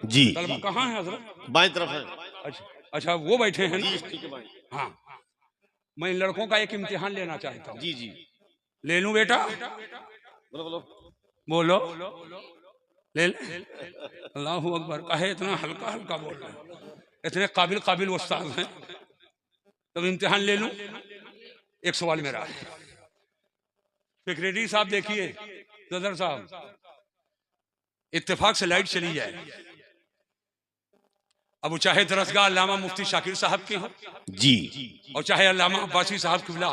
जी तलबा कहाँ है हजरत? बाएं तरफ है। अच्छा अच्छा, वो बैठे हैं ना? जी ठीक है भाई। हाँ, मैं लड़कों का एक इम्तिहान लेना चाहता हूँ। जी जी ले लूं बेटा? बोलो बोलो। बोलो, ले ले। अल्लाह अकबर। कहे इतना हल्का हल्का बोल रहे हैं, इतने काबिल काबिल उस्ताद हैं, तब इम्तिहान ले लूं? एक सवाल मेरा है, सेक्रेटरी साहब देखिए, सदर साहब, इत्तेफाक से लाइट चली जाए, अब वो चाहे दरसगाह अल्लामा मुफ्ती शाकिर साहब की हो जी और चाहे अल्लामा अब्बासी साहब किबला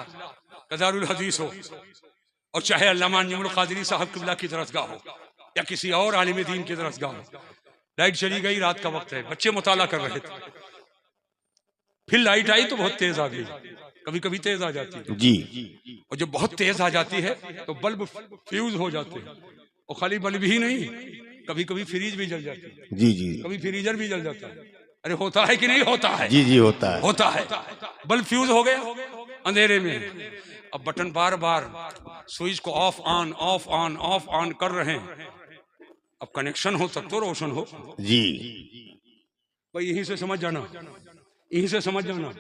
कदारुल हदीस हो और चाहे अल्लामा निमुल कादरी साहब किबला की दरसगाह हो या किसी और आलिम दीन की दरसगाह हो, लाइट चली गई, रात का वक्त है, बच्चे मुताला कर रहे थे, फिर लाइट आई तो बहुत तेज आ गई, कभी कभी तेज आ जाती है जी और जब बहुत तेज आ जाती है तो बल्ब फ्यूज हो जाते हैं, और खाली बल्ब ही नहीं, कभी कभी फ्रीज भी जल जाती है, जी जी कभी फ्रीजर भी जल जाता है। अरे होता है कि नहीं होता है? जी जी होता है। होता है। बल्ब फ्यूज हो गया अंधेरे में, अब बटन बार बार स्विच को ऑफ ऑन कर रहे हैं, अब कनेक्शन हो तब तो रोशन हो। जी भाई यहीं से समझ जाना, यहीं से समझ जाना,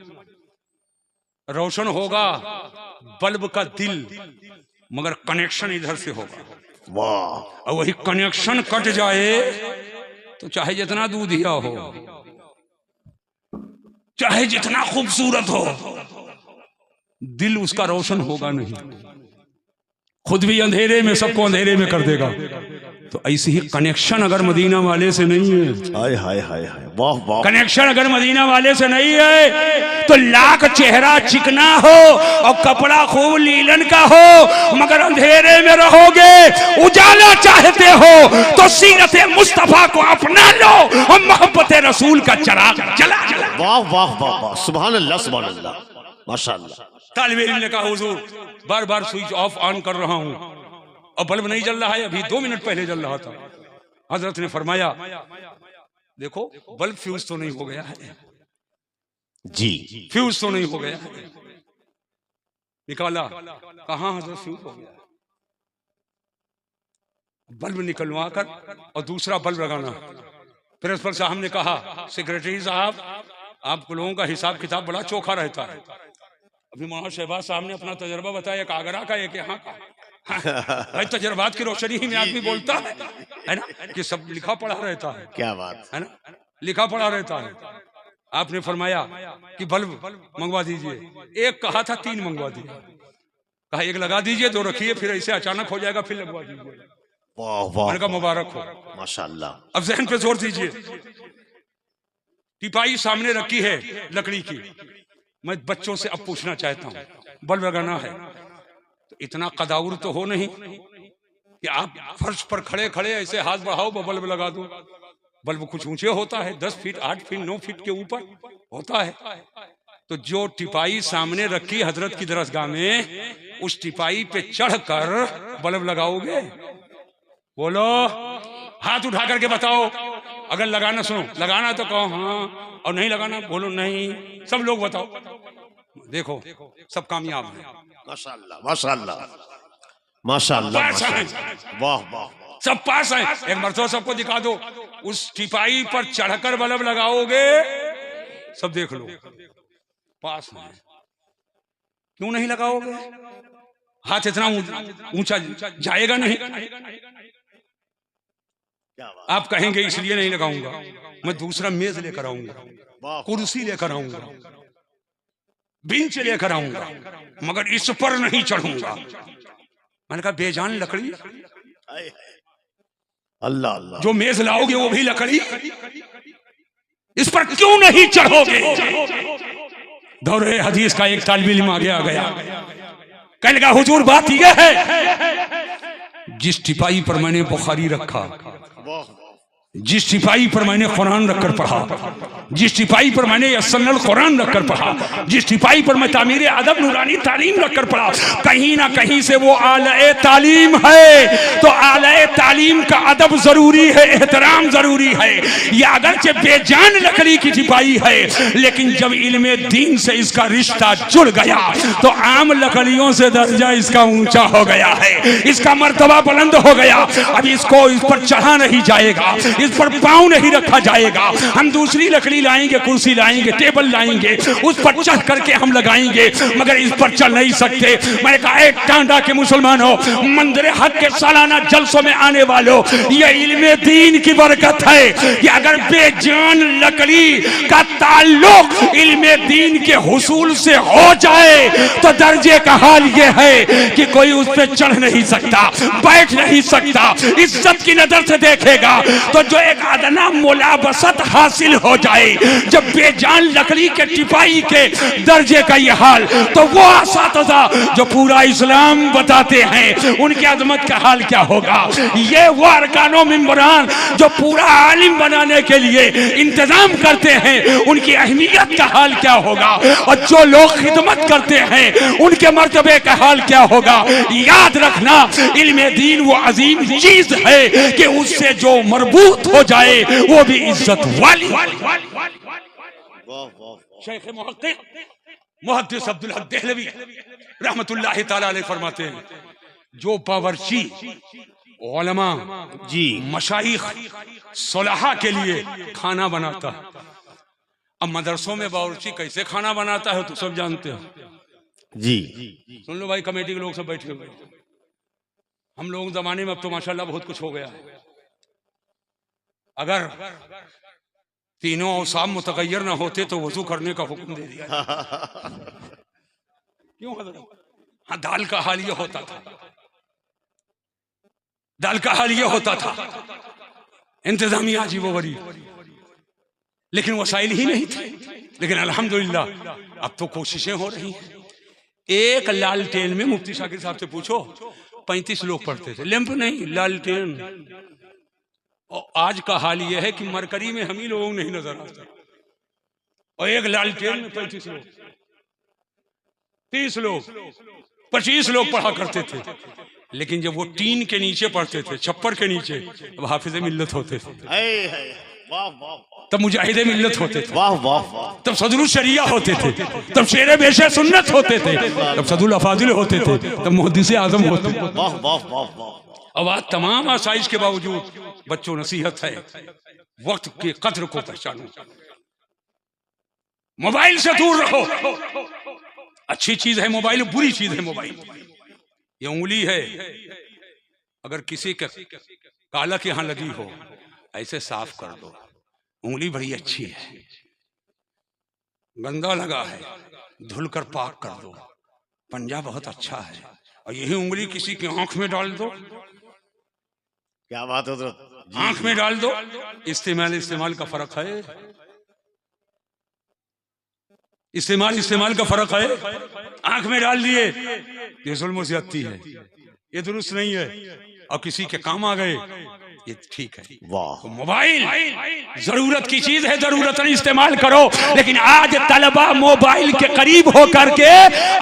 रोशन होगा बल्ब का दिल, मगर कनेक्शन इधर से होगा। वाह। और वही कनेक्शन कट जाए तो चाहे जितना दूधिया हो, चाहे जितना खूबसूरत हो, दिल उसका रोशन होगा नहीं, खुद भी अंधेरे में सबको अंधेरे में कर देगा। तो ऐसे ही कनेक्शन अगर मदीना वाले से नहीं है, हाय हाय हाय हाय, वाह वाह। कनेक्शन अगर मदीना वाले से नहीं है तो लाख चेहरा चिकना हो और कपड़ा खूब लीलन का हो, मगर अंधेरे में रहोगे, उजाला चाहते हो तो सीरत मुस्तफा को अपना लो और मोहब्बत रसूल का चिराग जला जला। वाह वाह वाह वाह, सुभान अल्लाह सुभान अल्लाह, माशाअल्लाह। तालिब इल्म ने कहा हुजूर बार बार स्विच ऑफ ऑन कर रहा हूं और बल्ब नहीं जल रहा है, अभी 2 मिनट पहले जल रहा था। हजरत ने फरमाया देखो बल्ब फ्यूज तो नहीं हो गया है, जी फ्यूज तो नहीं हो गया है। निकाला, कहां हजरत फ्यूज हो गया, बल्ब निकलवा कर और दूसरा बल्ब लगाना। प्रिंसिपल साहब ने कहा सेक्रेटरी साहब आप लोगों का हिसाब किताब बड़ा चोखा रहता है। अभी मौलाना शहबाज साहब ने अपना तजर्बा बताया, एक आगरा का एक यहाँ का। भाई तजर्बात की रोशनी ही में आदमी बोलता है ना, कि सब लिखा पढ़ा रहता है, क्या बात है ना, लिखा पढ़ा रहता है। आपने फरमाया कि बल्ब मंगवा दीजिए, एक कहा था 3 मंगवा दिए, कहा एक लगा दीजिए 2 रखिए, फिर ऐसे अचानक हो जाएगा फिर लगवा दीजिए। वाह वाह, मैंने कहा मुबारक हो, माशाअल्लाह। अब जहन पे जोर दीजिए। टिपाई सामने रखी है लकड़ी की, मैं बच्चों से अब पूछना चाहता हूं बल्ब लगाना है तो इतना कदाउर तो हो नहीं कि आप फर्श पर खड़े खड़े ऐसे हाथ बढ़ाओ बल्ब लगा दो। बल्ब कुछ ऊंचे होता है, 10 फीट 8 फीट 9 फीट के ऊपर होता है। तो जो टिपाई सामने रखी हजरत की दरसगाह में, उस टिपाई पे चढ़कर बल्ब लगाओगे? बोलो, हाथ उठा करके बताओ। अगर लगाना, सुनो लगाना तो कहो हाँ, और नहीं लगाना बोलो नहीं। सब लोग बताओ, देखो सब कामयाब है। माशाअल्लाह माशाअल्लाह माशाअल्लाह माशाअल्लाह, वाह वाह, सब पास है। एक मरतबा सबको दिखा दो, उस टिपाई पर चढ़कर बल्ब लगाओगे, सब देख लो पास है। क्यों नहीं लगाओगे? हाथ इतना ऊंचा जाएगा नहीं। आप कहेंगे इसलिए नहीं लगाऊंगा, मैं दूसरा मेज लेकर आऊंगा, कुर्सी लेकर आऊंगा, बेंच लेकर आऊंगा, मगर इस पर नहीं चढ़ूंगा। मैंने कहा बेजान लकड़ी, अल्लाह अल्लाह, जो मेज लाओगे वो भी लकड़ी, इस पर क्यों नहीं चढ़ोगे? दौरे हदीस का एक तालिब इल्म आगे आ गया, कहने लगा हुजूर बात यह है, जिस टिपाई पर मैंने बुखारी रखा, जिस सिपाही पर मैंने कुरान रखकर पढ़ा, जिस टिपाई पर मैंने यसन्नल कुरान रखकर पढ़ा, जिस टिपाई पर मैं तामीर अदब नूरानी तालीम रखकर पढ़ा, कहीं ना कहीं से वो आले तालीम है। तो आले तालीम का अदब जरूरी है, एहतराम जरूरी है। यह अगरचे बेजान लकड़ी की टिपाई है, लेकिन जब इल्मे दीन से इसका रिश्ता जुड़ गया तो आम लकड़ियों से दर्जा इसका ऊंचा हो गया है, इसका मर्तबा बुलंद हो गया। अब इसको इस पर चढ़ा नहीं जाएगा, इस पर पांव नहीं रखा जाएगा। हम दूसरी लकड़ी लाएंगे, कुर्सी लाएंगे, टेबल लाएंगे, उस पर चढ़ करके हम लगाएंगे, मगर इस पर चल नहीं सकते। मैंने कहा एक टांडा के मुसलमानों, मंदिर हक के सालाना जलसों में आने वालों, यह इल्मे दीन की बरकत है कि अगर बेजान लकड़ी का ताल्लुक इल्मे दीन के हुसूल से हो जाए तो दर्जे का हाल यह है कि कोई उस पर चढ़ नहीं सकता, बैठ नहीं सकता, इज्जत की नजर से देखेगा। तो जो एक अदना मुलाबसत हासिल हो जाए, जब बेजान लकड़ी के टिपाई के दर्जे का यह हाल, तो वो असातिज़ा जो पूरा इस्लाम बताते हैं उनकी अजमत का हाल क्या होगा। ये वो अरकानो मिंबरान जो पूरा आलिम बनाने के लिए इंतजाम करते हैं, उनकी अहमियत का हाल क्या होगा। और जो लोग खिदमत करते हैं उनके मर्तबे का हाल क्या होगा। याद रखना, इल्मे दीन वो अजीम चीज है कि उससे जो मरबूत हो जाए वो भी इज्जत वाली। शेख मुहद्दिस अब्दुल हक देहलवी रहमतुल्लाह ताला अलैह फरमाते हैं, जो बावर्ची उलमा जी मशाइख सुलहा के लिए खाना बनाता है। अब मदरसों में बावर्ची कैसे खाना बनाता है तो सब जानते हो जी। सुन लो भाई, कमेटी के लोग सब बैठे हुए। हम लोगों के जमाने में अब तो माशाल्लाह बहुत कुछ हो गया। अगर तीनों औसाम मुतगय्यर ना होते तो वजू करने का हुक्म दे दिया। क्यों? हाँ, दाल का हाल ये होता था, दाल का हाल ये होता था, इंतजामिया अजीब व गरीब, लेकिन वसाइल ही नहीं थे। लेकिन अल्हम्दुलिल्लाह अब तो कोशिशें हो रही हैं। एक लालटेन में मुफ्ती शाकिर साहब से पूछो 35 लोग पढ़ते थे, लैंप नहीं, लालटेन। और आज का हाल यह है कि मरकरी में हम ही लोगों नहीं नजर आता, और एक लालटेन में 35 लोग, 30 लोग, 25 लोग पढ़ा करते थे। लेकिन जब वो टीन के नीचे पढ़ते थे, छप्पर के नीचे, अब हाफिज मिल्लत होते थे, तब मुजाहिदे मिल्लत होते थे, वाह वाह वाह, तब सदरुल शरिया होते थे, तब शेरे बेशे सुन्नत होते थे, तब सदुल अफादिल होते थे, तब मुहद्दिसे आजम होते थे। वाह वाह वाह वाह। अब आज तमाम आसाइश के बावजूद बच्चों नसीहत है, वक्त के कद्र को पहचानो, मोबाइल से दूर रहो। अच्छी चीज है मोबाइल, बुरी चीज है मोबाइल। ये उंगली है, अगर किसी का काला के यहां लगी हो, ऐसे साफ कर दो। उंगली बड़ी अच्छी है, गंदा लगा है, धुलकर पाक कर दो। पंजा बहुत अच्छा है, और यही उंगली किसी की आंख में डाल दो। क्या बात है, आंख में डाल दो। इस्तेमाल का फर्क है, इस्तेमाल का फर्क है। आंख में डाल दिए, ये जुल्म ज्यादती है, ये दुरुस्त नहीं है। और किसी के काम आ गए, ये ठीक है। वाह, तो मोबाइल जरूरत की चीज है, जरूरतन इस्तेमाल करो। लेकिन आज तलबा मोबाइल के करीब होकर के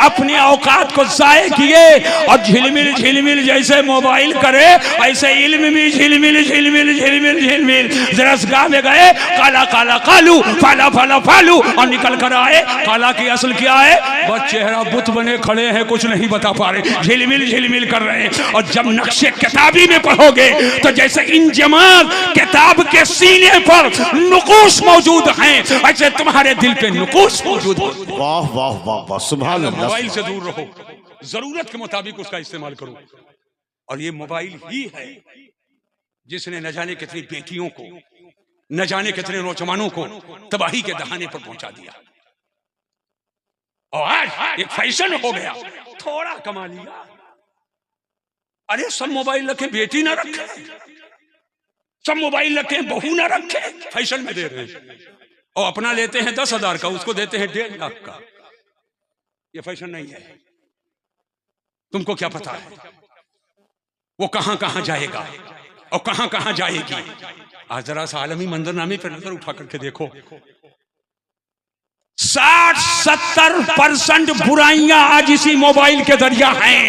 अपने औकात को जाये किए, और झिलमिल झिलमिल जैसे मोबाइल करे, ऐसे इल्म भी झिलमिल झिलमिल झिलमिल झिलमिल। दरसगाह में गए, काला काला कालू, फाला फाला फालू, और निकल कर आए। काला की असल क्या है? बस चेहरा बुत बने खड़े हैं, कुछ नहीं बता पा रहे, झिलमिल झिलमिल कर रहे हैं। और जब नक्शे किताबी में पढ़ोगे तो जैसे इन जमात किताब के सीने पर नुकूश मौजूद हैं, ऐसे तुम्हारे दिल पे नुकूश मौजूद हैं। वाह वाह वाह वाह, सुभान अल्लाह। मोबाइल से दूर रहो, जरूरत के मुताबिक उसका इस्तेमाल करो। और ये मोबाइल ही है जिसने न जाने कितनी बेटियों को, न जाने कितने नौजवानों को तबाही के दहाने पर पहुंचा दिया। और आज एक फैशन हो गया, थोड़ा कमा लिया। अरे सब मोबाइल रखे, बेटी ना रखे, सब मोबाइल रखे, बहू ना रखे, फैशन में दे रहे हैं। और अपना लेते हैं 10,000 का, उसको देते हैं 1.5 लाख का। ये फैशन नहीं है। तुमको क्या पता है वो कहां कहां जाएगा और कहां कहां जाएगी। आज जरा सा आलमी मंजरनामे पर नजर उठा करके देखो, 60-70% बुराइयां आज इसी मोबाइल के जरिया हैं।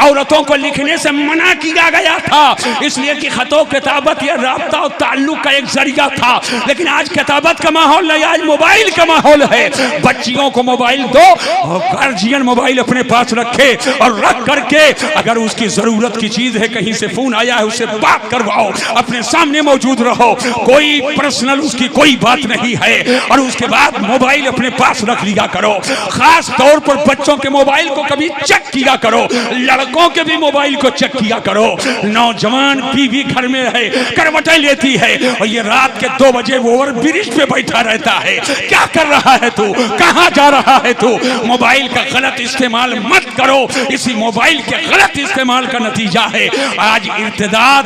औरतों को लिखने से मना किया गया था, इसलिए कि खतो किताबत या राब्ता और ताल्लुक का एक जरिया था, लेकिन आज किताबत का माहौल नहीं, आज मोबाइल का माहौल है। बच्चियों को मोबाइल दो और गार्जियन मोबाइल अपने पास रखे और रख करके अगर उसकी जरूरत की चीज है, कहीं से फोन आया है, उससे बात करवाओ, अपने सामने मौजूद रहो, कोई पर्सनल उसकी कोई बात नहीं है। और उसके बाद मोबाइल अपने पास रख लिया करो। खास तौर पर बच्चों के मोबाइल को कभी चेक किया करो, लड़कों के भी मोबाइल को चेक किया करो। नौजवान बीवी घर में है, करवटें लेती है और ये रात के 2 बजे ओवर ब्रिज पे बैठा रहता है। क्या कर रहा है तू, कहां जा रहा है तू? मोबाइल का गलत इस्तेमाल मत करो, इसी मोबाइल के गलत इस्तेमाल का नतीजा है आज इर्तिदाद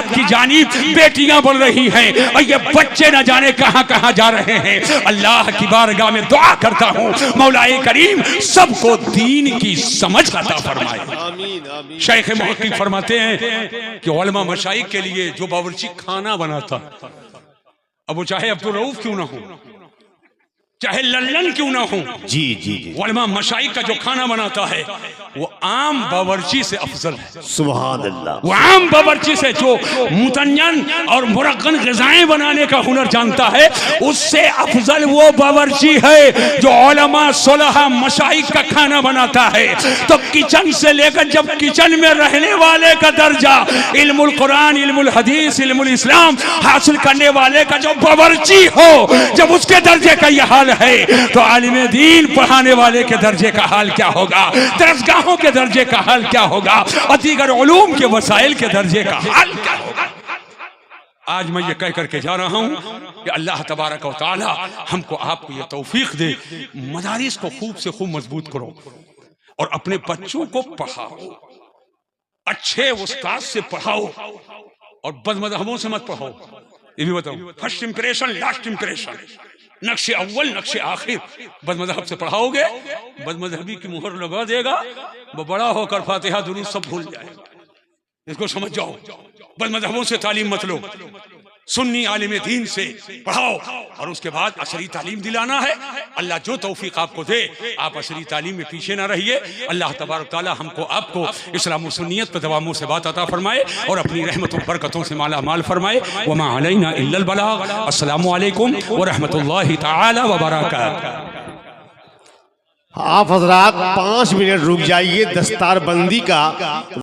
की जानिब बेटियां बढ़ रही हैं और ये बच्चे न जाने कहां कहां जा रहे हैं। अल्लाह की बारगाह में दुआ करता हूं, मौलाए करीम सबको दीन की समझ अता फरमाए। आमीन आमीन। शेख मुहक्किक फरमाते हैं कि उलमा मशाइख के लिए जो बावर्ची खाना बनाता, अब वो चाहे अब्दुल रऊफ क्यों ना हो, चाहे लल्लन क्यों ना हो, जी जी जी, उलमा मशाइख का जो खाना बनाता है वो आम बावर्ची से अफजल है। सुभान अल्लाह। वो आम बावर्ची से जो मुतन्नन और मुरक्कन ग़िज़ाएं बनाने का हुनर जानता है, उससे अफजल वो बावर्ची है जो उलमा सुलहा मशाइख का खाना बनाता है। तो किचन से लेकर जब किचन में रहने वाले का दर्जा इल्मुल कुरान, इल्मुल हदीस, इल्मुल इस्लाम हासिल करने वाले का जो बावर्ची हो, जब उसके दर्जे का यह हाल है, तो आलिम दीन पढ़ाने वाले के दर्जे का हाल क्या होगा, दरसगाहों के दर्जे का हाल क्या होगा और दीगर उलूम के वसाइल के दर्जे का हाल क्या होगा। आज मैं ये कह करके जा रहा हूं कि अल्लाह तबारक व तआला हमको आपको ये तौफीक दे, मदारिस को खूब से खूब मजबूत करो और अपने बच्चों को पढ़ाओ, अच्छे उस्ताद से पढ़ाओ और बदमज़हबों से मत पढ़ाओ। ये भी बताओ, फर्स्ट इंप्रेशन लास्ट इंप्रेशन, नक्शे अव्वल नक्शे आखिर। बदमज़हब से पढ़ाओगे, बदमज़हबी की मुहर लगा देगा, वो बड़ा होकर फातिहा दुरूद सब भूल जाएगा। इसको समझ जाओ, बदमज़हबों से तालीम मत लो, सुन्नी आलिम दीन से पढ़ाओ और उसके बाद असरी तालीम दिलाना है। अल्लाह जो तौफीक आपको दे, आप असरी तालीम में पीछे ना रहिए। अल्लाह तबारक तआला हमको आपको इस्लाम व सुन्नियत पर दवामों से बात अता फरमाए और अपनी रहमतों बरकतों से माला माल फरमाए। वमा अलैना इल्लल बलाग। अस्सलामु अलैकुम व रहमतुल्लाहि तआला व बरकातहू। आप हजरात 5 मिनट रुक जाइए, दस्तारबंदी का